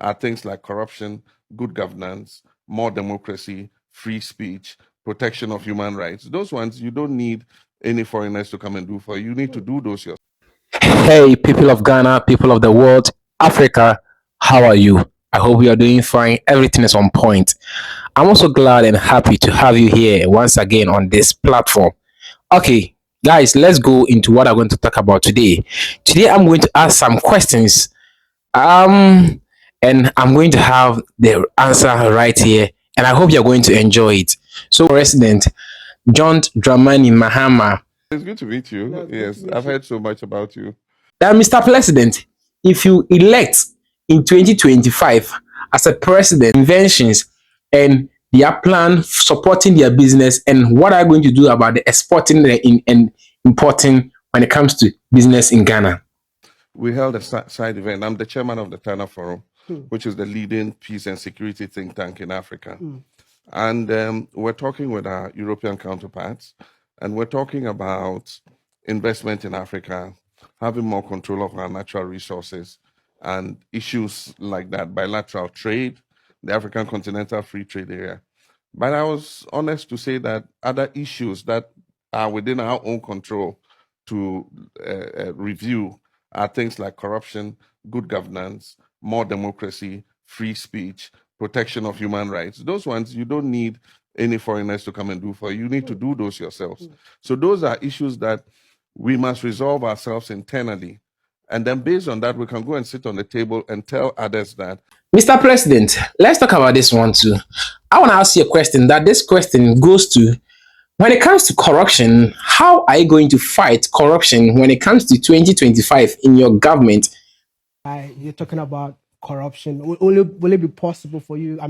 are things like corruption, good governance, more democracy, free speech, protection of human rights. Those ones you don't need any foreigners to come and do for you. You need to do those yourself. Hey, people of Ghana, people of the world, Africa, how are you? I hope you are doing fine. Everything is on point. I'm also glad and happy to have you here once again on this platform. Okay, guys, let's go into what I'm going to talk about today. Today, I'm going to ask some questions, um, and I'm going to have the answer right here, and I hope you're going to enjoy it. So, President John Dramani Mahama. It's good to meet you. No, Yes, I've heard so much about you. Mr. President, if you elect in 2025 as a president, inventions and their plan supporting their business, and what are you going to do about the exporting and importing when it comes to business in Ghana? We held a side event. I'm the chairman of the Tana Forum, which is the leading peace and security think tank in Africa. And we're talking with our European counterparts, and we're talking about investment in Africa, having more control of our natural resources, and issues like that, bilateral trade, the African Continental Free Trade Area. But I was honest to say that other issues that are within our own control to review are things like corruption, good governance, more democracy, free speech, protection of human rights. Those ones you don't need any foreigners to come and do for you. You need to do those yourselves. So those are issues that we must resolve ourselves internally. And then based on that, we can go and sit on the table and tell others that. Mr. President, let's talk about this one too. I want to ask you a question that this question goes to, when it comes to corruption, how are you going to fight corruption when it comes to 2025 in your government? You're talking about corruption. Will it be possible for you,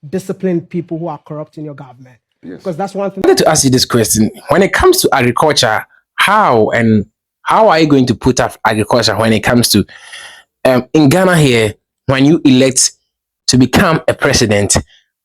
discipline people who are corrupt in your government? Yes. Because that's one thing. I wanted to ask you this question. When it comes to agriculture, how are you going to put up agriculture when it comes to in Ghana here, when you elect to become a president?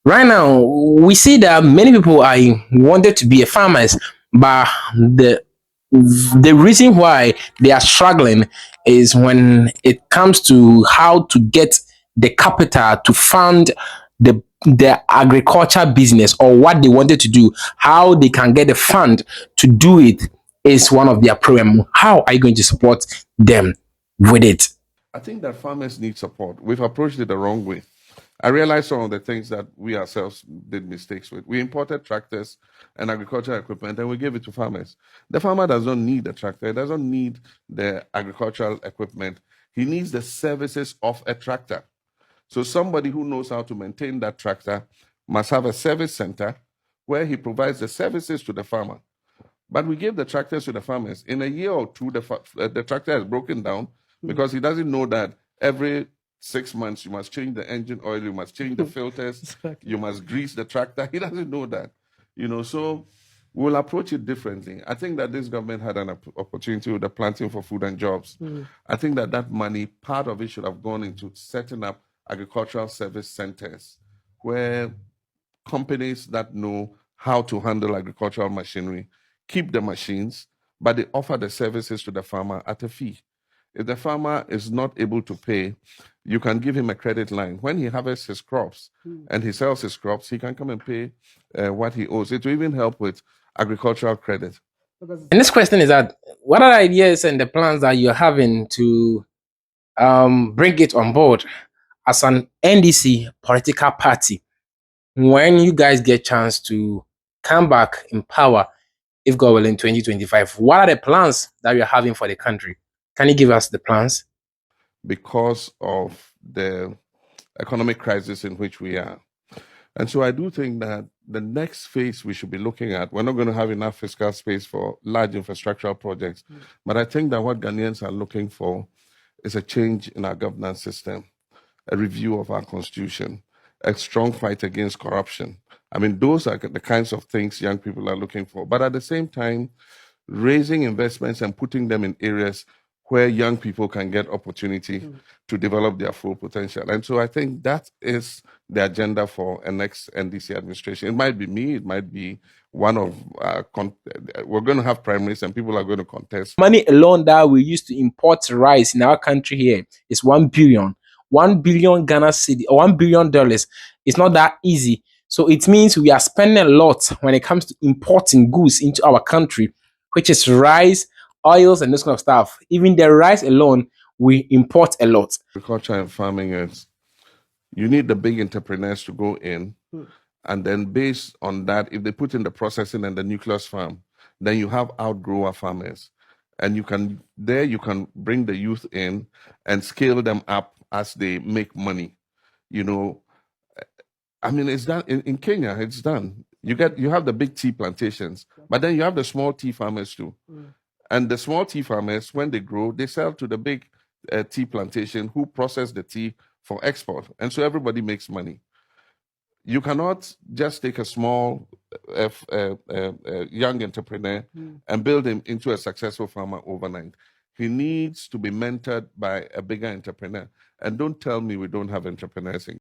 Right now, we see that many people are wanted to be a farmers, but the reason why they are struggling is when it comes to how to get the capital to fund the agriculture business, or what they wanted to do, how they can get the fund to do it is one of their problem. How are you going to support them with it? I think that farmers need support. We've approached it the wrong way. I realized some of the things that we ourselves did mistakes with. We imported tractors and agricultural equipment and we gave it to farmers. The farmer doesn't need the tractor, he doesn't need the agricultural equipment. He needs the services of a tractor. So somebody who knows how to maintain that tractor must have a service center where he provides the services to the farmer. But we gave the tractors to the farmers. In a year or two, the tractor has broken down because he doesn't know that every 6 months you must change the engine oil, you must change the filters, you must grease the tractor. He doesn't know that, so we'll approach it differently. I think that this government had an opportunity with the planting for food and jobs. I think that money, part of it should have gone into setting up agricultural service centers where companies that know how to handle agricultural machinery keep the machines, but they offer the services to the farmer at a fee. If the farmer is not able to pay, you can give him a credit line. When he harvests his crops and he sells his crops, he can come and pay what he owes. It will even help with agricultural credit. And this question is that, what are the ideas and the plans that you're having to bring it on board as an NDC political party when you guys get chance to come back in power, if God will, in 2025? What are the plans that you're having for the country? Can you give us the plans? Because of the economic crisis in which we are. And so I do think that the next phase we should be looking at, we're not going to have enough fiscal space for large infrastructural projects. But I think that what Ghanaians are looking for is a change in our governance system, a review of our constitution, a strong fight against corruption. Those are the kinds of things young people are looking for. But at the same time, raising investments and putting them in areas where young people can get opportunity to develop their full potential. And so I think that is the agenda for a next NDC administration. It might be me, it might be one of, we're going to have primaries and people are going to contest. Money alone that we used to import rice in our country here is 1 billion. 1 billion Ghana cedi or $1 billion. It's not that easy. So it means we are spending a lot when it comes to importing goods into our country, which is rice, oils, and this kind of stuff. Even the rice alone, we import a lot. Agriculture and farming is, you need the big entrepreneurs to go in, and then based on that, if they put in the processing and the nucleus farm, then you have outgrower farmers, and you can bring the youth in and scale them up as they make money. You know, I mean, it's done in Kenya. It's done. You have the big tea plantations, but then you have the small tea farmers too. And the small tea farmers, when they grow, they sell to the big tea plantation who process the tea for export, and so everybody makes money. You cannot just take a small young entrepreneur and build him into a successful farmer overnight. He needs to be mentored by a bigger entrepreneur. And don't tell me we don't have entrepreneurs in